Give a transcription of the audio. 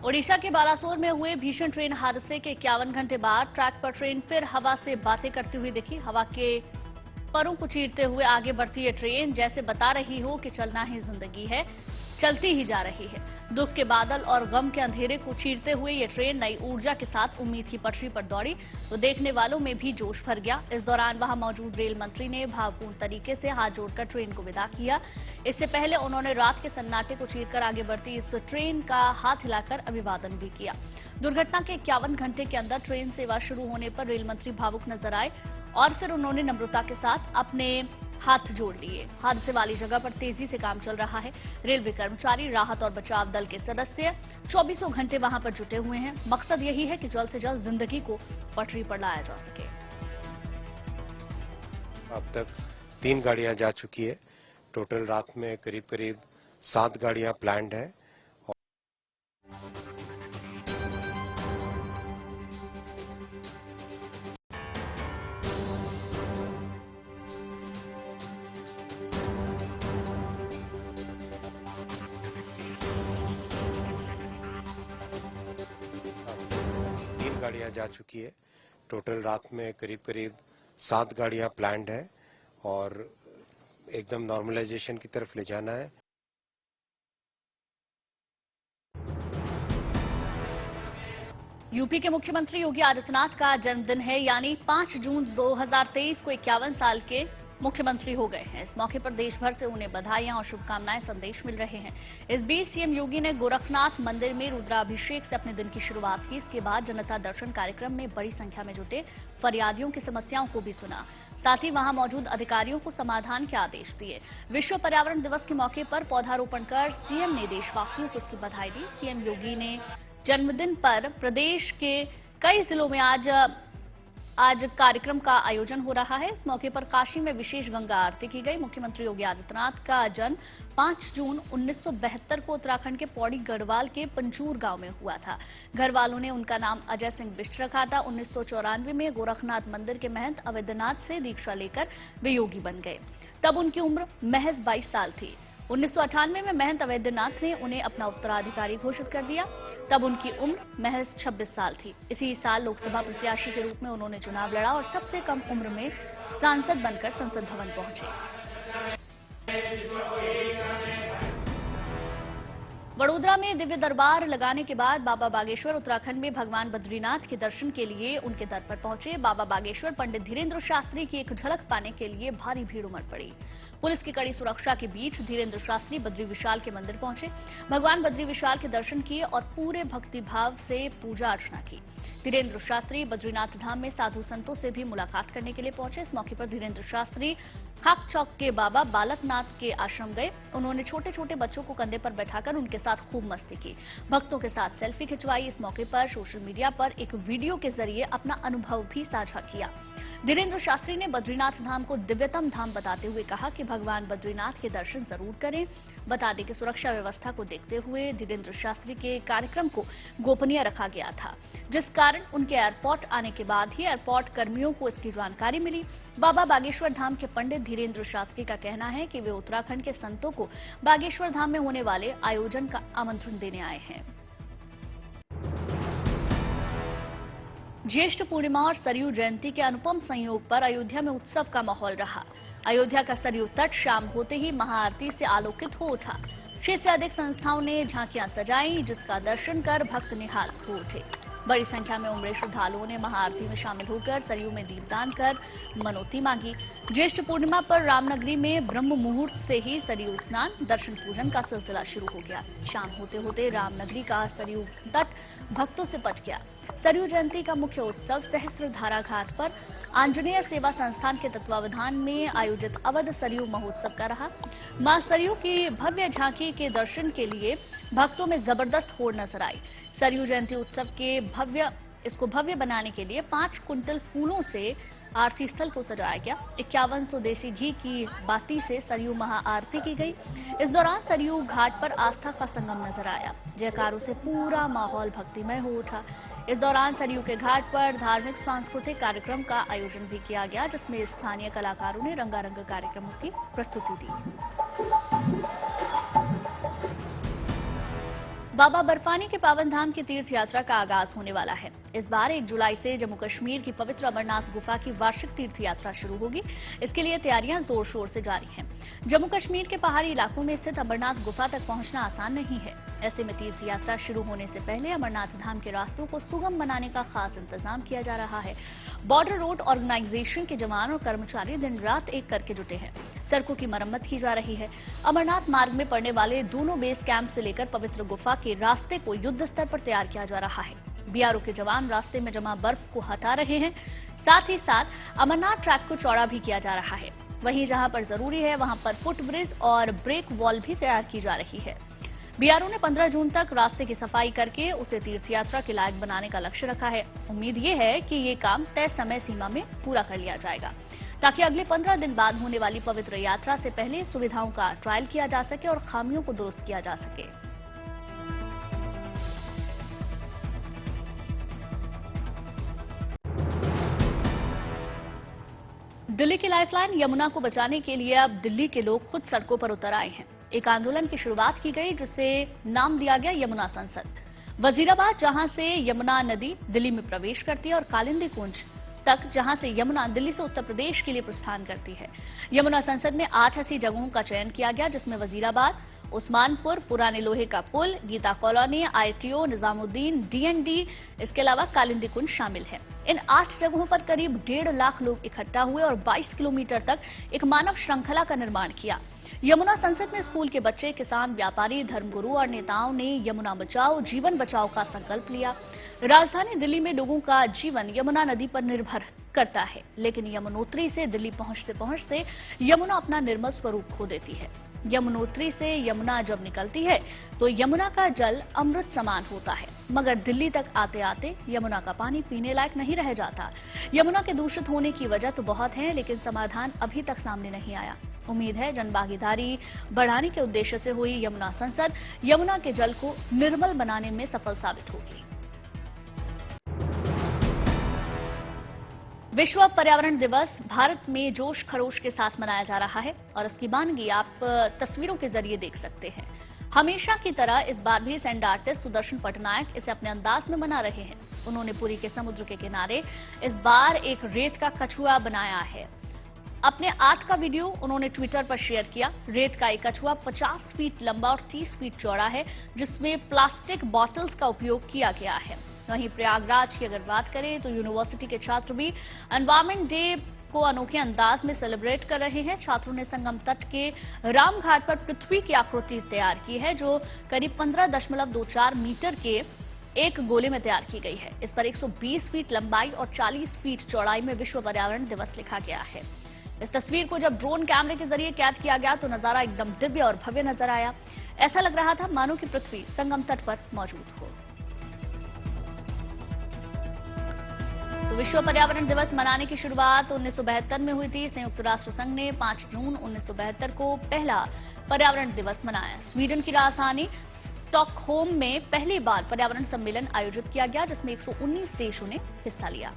ओडिशा के बालासोर में हुए भीषण ट्रेन हादसे के 51 घंटे बाद ट्रैक पर ट्रेन फिर हवा से बातें करती हुई दिखी। हवा के परों को चीरते हुए आगे बढ़ती ये ट्रेन जैसे बता रही हो कि चलना ही जिंदगी है, चलती ही जा रही है। दुख के बादल और गम के अंधेरे को चीरते हुए ये ट्रेन नई ऊर्जा के साथ उम्मीद की पटरी पर दौड़ी तो देखने वालों में भी जोश भर गया। इस दौरान वहां मौजूद रेल मंत्री ने भावपूर्ण तरीके से हाथ जोड़कर ट्रेन को विदा किया। इससे पहले उन्होंने रात के सन्नाटे को चीरकर आगे बढ़ती इस ट्रेन का हाथ हिलाकर अभिवादन भी किया। दुर्घटना के 51 घंटे के अंदर ट्रेन सेवा शुरू होने पर रेल मंत्री भावुक नजर आए और फिर उन्होंने नम्रता के साथ अपने हाथ जोड़ लिए। हादसे वाली जगह पर तेजी से काम चल रहा है। रेलवे कर्मचारी, राहत और बचाव दल के सदस्य 24 घंटे वहां पर जुटे हुए हैं। मकसद यही है कि जल्द से जल्द जिंदगी को पटरी पर लाया जा सके। अब तक 3 गाड़ियां जा चुकी है। टोटल रात में करीब करीब 7 गाड़ियां प्लान्ड है। गाड़ियां जा चुकी है। टोटल रात में करीब करीब 7 गाड़ियां प्लान्ड है और एकदम नॉर्मलाइजेशन की तरफ ले जाना है। यूपी के मुख्यमंत्री योगी आदित्यनाथ का जन्मदिन है, यानी 5 जून 2023 को 51 साल के मुख्यमंत्री हो गए हैं। इस मौके पर देश भर से उन्हें बधाइयां और शुभकामनाएं संदेश मिल रहे हैं। इस बीच सीएम योगी ने गोरखनाथ मंदिर में रुद्राभिषेक से अपने दिन की शुरुआत की। इसके बाद जनता दर्शन कार्यक्रम में बड़ी संख्या में जुटे फरियादियों की समस्याओं को भी सुना। साथ ही वहां मौजूद अधिकारियों को समाधान के आदेश दिए। विश्व पर्यावरण दिवस के मौके पर पौधारोपण कर सीएम ने देशवासियों को इसकी बधाई दी। सीएम योगी ने जन्मदिन पर प्रदेश के कई जिलों में आज कार्यक्रम का आयोजन हो रहा है। इस मौके पर काशी में विशेष गंगा आरती की गई। मुख्यमंत्री योगी आदित्यनाथ का जन्म 5 जून 1972 को उत्तराखंड के पौड़ी गढ़वाल के पंचूर गांव में हुआ था। घर वालों ने उनका नाम अजय सिंह बिष्ट रखा था। 1994 में गोरखनाथ मंदिर के महंत अवैधनाथ से दीक्षा लेकर वे योगी बन गए। तब उनकी उम्र महज 22 साल थी। 1998 में महंत अवैधनाथ ने उन्हें अपना उत्तराधिकारी घोषित कर दिया। तब उनकी उम्र महज 26 साल थी। इसी साल लोकसभा प्रत्याशी के रूप में उन्होंने चुनाव लड़ा और सबसे कम उम्र में सांसद बनकर संसद भवन पहुंचे। वडोदरा में दिव्य दरबार लगाने के बाद बाबा बागेश्वर उत्तराखंड में भगवान बद्रीनाथ के दर्शन के लिए उनके दर पर पहुंचे। बाबा बागेश्वर पंडित धीरेन्द्र शास्त्री की एक झलक पाने के लिए भारी भीड़ उमड़ पड़ी। पुलिस की कड़ी सुरक्षा के बीच धीरेन्द्र शास्त्री बद्री विशाल के मंदिर पहुंचे। भगवान बद्री विशाल के दर्शन किए और पूरे भक्तिभाव से पूजा अर्चना की। धीरेन्द्र शास्त्री बद्रीनाथ धाम में साधु संतों से भी मुलाकात करने के लिए पहुंचे। इस मौके पर धीरेन्द्र शास्त्री खाक चौक के बाबा बालकनाथ के आश्रम गए। उन्होंने छोटे छोटे बच्चों को कंधे पर बैठाकर उनके साथ खूब मस्ती की, भक्तों के साथ सेल्फी खिंचवाई। इस मौके पर सोशल मीडिया पर एक वीडियो के जरिए अपना अनुभव भी साझा किया। धीरेन्द्र शास्त्री ने बद्रीनाथ धाम को दिव्यतम धाम बताते हुए कहा कि भगवान बद्रीनाथ के दर्शन जरूर करें। बता दें कि सुरक्षा व्यवस्था को देखते हुए धीरेन्द्र शास्त्री के कार्यक्रम को गोपनीय रखा गया था, जिस कारण उनके एयरपोर्ट आने के बाद ही एयरपोर्ट कर्मियों को इसकी जानकारी मिली। बाबा बागेश्वर धाम के पंडित धीरेन्द्र शास्त्री का कहना है कि वे उत्तराखंड के संतों को बागेश्वर धाम में होने वाले आयोजन का आमंत्रण देने आए हैं। ज्येष्ठ पूर्णिमा और सरयू जयंती के अनुपम संयोग पर अयोध्या में उत्सव का माहौल रहा। अयोध्या का सरयू तट शाम होते ही महाआरती से आलोकित हो उठा। 6 से अधिक संस्थाओं ने झांकियां सजाई, जिसका दर्शन कर भक्त निहाल हो उठे। बड़ी संख्या में उमड़े श्रद्धालुओं ने महाआरती में शामिल होकर सरयू में दीपदान कर मनौती मांगी। ज्येष्ठ पूर्णिमा पर रामनगरी में ब्रह्म मुहूर्त से ही सरयू स्नान, दर्शन पूजन का सिलसिला शुरू हो गया। शाम होते होते रामनगरी का सरयू तट भक्तों से पट गया। सरयू जयंती का मुख्य उत्सव सहस्त्रधारा घाट पर आंजनेय सेवा संस्थान के तत्वावधान में आयोजित अवध सरयू महोत्सव का रहा। मां सरयू की भव्य झांकी के दर्शन के लिए भक्तों में जबरदस्त होड़ नजर आई। सरयू जयंती उत्सव के भव्य बनाने के लिए 5 कुंटल फूलों से आरती स्थल को सजाया गया। 5100 देसी घी की बाती से सरयू महाआरती की गई। इस दौरान सरयू घाट पर आस्था का संगम नजर आया। जयकारों से पूरा माहौल भक्तिमय हो उठा। इस दौरान सरयू के घाट पर धार्मिक सांस्कृतिक कार्यक्रम का आयोजन भी किया गया, जिसमें स्थानीय कलाकारों ने रंगारंग कार्यक्रमों की प्रस्तुति दी। बाबा बर्फानी के पावन धाम की तीर्थ यात्रा का आगाज होने वाला है। इस बार 1 जुलाई से जम्मू कश्मीर की पवित्र अमरनाथ गुफा की वार्षिक तीर्थ यात्रा शुरू होगी। इसके लिए तैयारियां जोर शोर से जारी हैं। जम्मू कश्मीर के पहाड़ी इलाकों में स्थित अमरनाथ गुफा तक पहुंचना आसान नहीं है। ऐसे में तीर्थ यात्रा शुरू होने से पहले अमरनाथ धाम के रास्तों को सुगम बनाने का खास इंतजाम किया जा रहा है। बॉर्डर रोड ऑर्गेनाइजेशन के जवान और कर्मचारी दिन रात एक करके जुटे हैं। सड़कों की मरम्मत की जा रही है। अमरनाथ मार्ग में पड़ने वाले दोनों बेस कैंप से लेकर पवित्र गुफा के रास्ते को युद्ध स्तर पर तैयार किया जा रहा है। बीआरओ के जवान रास्ते में जमा बर्फ को हटा रहे हैं। साथ ही साथ अमरनाथ ट्रैक को चौड़ा भी किया जा रहा है। वहीं जहां पर जरूरी है वहां पर फुट ब्रिज और ब्रेक वॉल भी तैयार की जा रही है। बीआरओ ने 15 जून तक रास्ते की सफाई करके उसे तीर्थ यात्रा के लायक बनाने का लक्ष्य रखा है। उम्मीद ये है कि ये काम तय समय सीमा में पूरा कर लिया जाएगा, ताकि अगले 15 दिन बाद होने वाली पवित्र यात्रा से पहले सुविधाओं का ट्रायल किया जा सके और खामियों को दुरुस्त किया जा सके। दिल्ली की लाइफलाइन यमुना को बचाने के लिए अब दिल्ली के लोग खुद सड़कों पर उतर आए हैं। एक आंदोलन की शुरुआत की गई जिसे नाम दिया गया यमुना संसद। वजीराबाद, जहां से यमुना नदी दिल्ली में प्रवेश करती है, और कालिंदी कुंज तक, जहां से यमुना दिल्ली से उत्तर प्रदेश के लिए प्रस्थान करती है। यमुना संसद में 8 ऐसी जगहों का चयन किया गया, जिसमें वजीराबाद, उस्मानपुर, पुराने लोहे का पुल, Geeta colony, ITO, Nizamuddin, DND, इसके अलावा कालिंदी कुंज शामिल है। इन 8 जगहों पर करीब 1.5 लाख लोग इकट्ठा हुए और 22 किलोमीटर तक एक मानव श्रृंखला का निर्माण किया। यमुना संसद में स्कूल के बच्चे, किसान, व्यापारी, धर्मगुरु और नेताओं ने यमुना बचाओ, जीवन बचाओ का संकल्प लिया। राजधानी दिल्ली में लोगों का जीवन यमुना नदी पर निर्भर करता है, लेकिन यमुनोत्री से दिल्ली पहुंचते पहुंचते यमुना अपना निर्मल स्वरूप खो देती है। यमुनोत्री से यमुना जब निकलती है तो यमुना का जल अमृत समान होता है, मगर दिल्ली तक आते आते यमुना का पानी पीने लायक नहीं रह जाता। यमुना के दूषित होने की वजह तो बहुत है, लेकिन समाधान अभी तक सामने नहीं आया। उम्मीद है जनभागीदारी बढ़ाने के उद्देश्य से हुई यमुना संसद यमुना के जल को निर्मल बनाने में सफल साबित होगी। विश्व पर्यावरण दिवस भारत में जोश खरोश के साथ मनाया जा रहा है और इसकी बानगी आप तस्वीरों के जरिए देख सकते हैं। हमेशा की तरह इस बार भी सैंड आर्टिस्ट सुदर्शन पटनायक इसे अपने अंदाज में बना रहे हैं। उन्होंने पुरी के समुद्र के किनारे इस बार एक रेत का कछुआ बनाया है। अपने आर्ट का वीडियो उन्होंने ट्विटर पर शेयर किया। रेत का एक कछुआ 50 फीट लंबा और 30 फीट चौड़ा है, जिसमें प्लास्टिक बॉटल्स का उपयोग किया गया है। वहीं प्रयागराज की अगर बात करें तो यूनिवर्सिटी के छात्र भी एनवायरमेंट डे को अनोखे अंदाज में सेलिब्रेट कर रहे हैं। छात्रों ने संगम तट के रामघाट पर पृथ्वी की आकृति तैयार की है, जो करीब 15.24 मीटर के एक गोले में तैयार की गई है। इस पर 120 फीट लंबाई और 40 फीट चौड़ाई में विश्व पर्यावरण दिवस लिखा गया है। इस तस्वीर को जब ड्रोन कैमरे के जरिए कैद किया गया तो नजारा एकदम दिव्य और भव्य नजर आया। ऐसा लग रहा था मानो कि पृथ्वी संगम तट पर मौजूद हो। तो विश्व पर्यावरण दिवस मनाने की शुरुआत 1972 में हुई थी। संयुक्त राष्ट्र संघ ने 5 जून 1972 को पहला पर्यावरण दिवस मनाया। स्वीडन की राजधानी स्टॉकहोम में पहली बार पर्यावरण सम्मेलन आयोजित किया गया, जिसमें 119 देशों ने हिस्सा लिया।